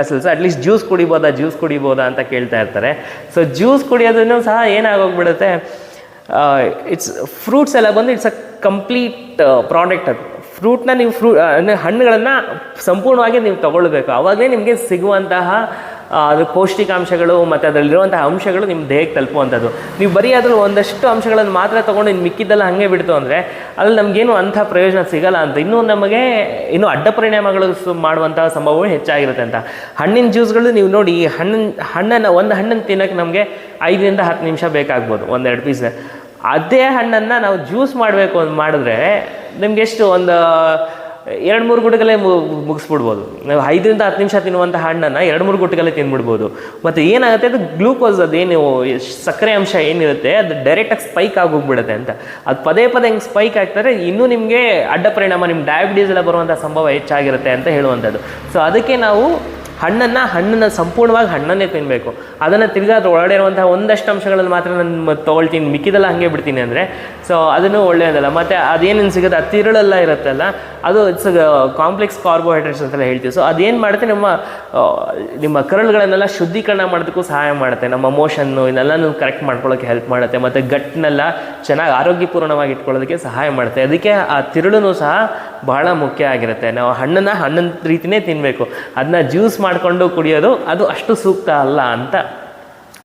At least juice ಕುಡಿಬೋದಾ ಅಂತ ಕೇಳ್ತಾ ಇರ್ತಾರೆ. ಸೊ ಜ್ಯೂಸ್ ಕುಡಿಯೋದನ್ನು ಸಹ ಏನಾಗೋಗ್ಬಿಡುತ್ತೆ, ಇಟ್ಸ್ ಫ್ರೂಟ್ಸ್ ಎಲ್ಲ ಬಂದು ಇಟ್ಸ್ ಅ ಕಂಪ್ಲೀಟ್ ಪ್ರಾಡಕ್ಟ್. ಅದು ಫ್ರೂಟ್ನ ನೀವು ಹಣ್ಣುಗಳನ್ನು ಸಂಪೂರ್ಣವಾಗಿ ನೀವು ತಗೊಳ್ಬೇಕು. ಆವಾಗಲೇ ನಿಮಗೆ ಸಿಗುವಂತಹ ಅದು ಪೌಷ್ಟಿಕಾಂಶಗಳು ಮತ್ತು ಅದರಲ್ಲಿರುವಂತಹ ಅಂಶಗಳು ನಿಮ್ಮ ದೇಹಕ್ಕೆ ತಲುಪುವಂಥದ್ದು. ನೀವು ಬರೀ ಅದ್ರಲ್ಲಿ ಒಂದಷ್ಟು ಅಂಶಗಳನ್ನು ಮಾತ್ರ ತೊಗೊಂಡು ಇನ್ನು ಮಿಕ್ಕಿದ್ದೆಲ್ಲ ಹಾಗೆ ಬಿಡ್ತು ಅಂದರೆ ಅದ್ರಲ್ಲಿ ನಮಗೇನು ಅಂಥ ಪ್ರಯೋಜನ ಸಿಗಲ್ಲ ಅಂತ, ನಮಗೆ ಇನ್ನೂ ಅಡ್ಡ ಪರಿಣಾಮಗಳು ಮಾಡುವಂತಹ ಸಂಭವಗಳು ಹೆಚ್ಚಾಗಿರುತ್ತೆ ಅಂತ. ಹಣ್ಣಿನ ಜ್ಯೂಸ್ಗಳು ನೀವು ನೋಡಿ, ಒಂದು ಹಣ್ಣನ್ನು ತಿನ್ನೋಕ್ಕೆ ನಮಗೆ 5ರಿಂದ 10 ನಿಮಿಷ ಬೇಕಾಗ್ಬೋದು, 1-2 ಪೀಸ್. ಅದೇ ಹಣ್ಣನ್ನು ನಾವು ಜ್ಯೂಸ್ ಮಾಡಬೇಕು ಅಂತ ಮಾಡಿದ್ರೆ ನಿಮ್ಗೆ ಎಷ್ಟು, ಒಂದು 2-3 ಗುಟಕಲ್ಲೇ ಮುಗಿಸ್ಬಿಡ್ಬೋದು. ನಾವು 5ರಿಂದ 10 ನಿಮಿಷ ತಿನ್ನುವಂಥ ಹಣ್ಣನ್ನು 2-3 ಗುಟಕಲ್ಲೇ ತಿಂದ್ಬಿಡ್ಬೋದು. ಮತ್ತು ಏನಾಗುತ್ತೆ, ಅದು ಗ್ಲೂಕೋಸ್, ಅದೇನು ಸಕ್ಕರೆ ಅಂಶ ಏನಿರುತ್ತೆ ಅದು ಡೈರೆಕ್ಟಾಗಿ ಸ್ಪೈಕ್ ಆಗೋಗ್ಬಿಡುತ್ತೆ ಅಂತ. ಅದು ಪದೇ ಹಿಂಗೆ ಸ್ಪೈಕ್ ಆಗ್ತಾರೆ, ಇನ್ನೂ ನಿಮಗೆ ಅಡ್ಡ ಪರಿಣಾಮ, ನಿಮ್ಮ ಡಯಾಬಿಟೀಸ್ ಎಲ್ಲ ಬರುವಂಥ ಸಂಭವ ಹೆಚ್ಚಾಗಿರುತ್ತೆ ಅಂತ ಹೇಳುವಂಥದ್ದು. ಸೊ ಅದಕ್ಕೆ ನಾವು ಹಣ್ಣನ್ನು ಸಂಪೂರ್ಣವಾಗಿ ಹಣ್ಣನ್ನೇ ತಿನ್ನಬೇಕು. ಅದನ್ನು ತಿರ್ಗಾ ಅದ್ರ ಒಳಗಡೆ ಇರುವಂಥ ಒಂದಷ್ಟು ಅಂಶಗಳಲ್ಲಿ ಮಾತ್ರ ನಾನು ತೊಗೊಳ್ತೀನಿ, ಮಿಕ್ಕಿದೆಲ್ಲ ಹಾಗೆ ಬಿಡ್ತೀನಿ ಅಂದರೆ ಸೊ ಅದನ್ನು ಒಳ್ಳೆಯದಲ್ಲ. ಮತ್ತು ಅದೇನೇನು ಸಿಗುತ್ತೆ, ಆ ತಿರುಳೆಲ್ಲ ಇರುತ್ತಲ್ಲ, ಅದು ಇಟ್ಸ್ ಕಾಂಪ್ಲೆಕ್ಸ್ ಕಾರ್ಬೋಹೈಡ್ರೇಟ್ಸ್ ಅಂತೆಲ್ಲ ಹೇಳ್ತೀವಿ. ಸೊ ಅದೇನು ಮಾಡುತ್ತೆ, ನಿಮ್ಮ ಕರಳುಗಳನ್ನೆಲ್ಲ ಶುದ್ಧೀಕರಣ ಮಾಡೋದಕ್ಕೂ ಸಹಾಯ ಮಾಡುತ್ತೆ. ನಮ್ಮ ಮೋಷನ್ನು ಇದೆಲ್ಲನೂ ಕರೆಕ್ಟ್ ಮಾಡ್ಕೊಳ್ಳೋಕ್ಕೆ ಹೆಲ್ಪ್ ಮಾಡುತ್ತೆ. ಮತ್ತು ಗಟ್ನೆಲ್ಲ ಚೆನ್ನಾಗಿ ಆರೋಗ್ಯಪೂರ್ಣವಾಗಿ ಇಟ್ಕೊಳ್ಳೋದಕ್ಕೆ ಸಹಾಯ ಮಾಡುತ್ತೆ. ಅದಕ್ಕೆ ಆ ತಿರುಳು ಸಹ ಬಹಳ ಮುಖ್ಯ ಆಗಿರುತ್ತೆ. ನಾವು ಹಣ್ಣಿನ ರೀತಿಯೇ ತಿನ್ನಬೇಕು. ಅದನ್ನ ಜ್ಯೂಸ್ ಮಾಡಿಕೊಂಡು ಕುಡಿಯೋದು ಅದು ಅಷ್ಟು ಸೂಕ್ತ ಅಲ್ಲ ಅಂತ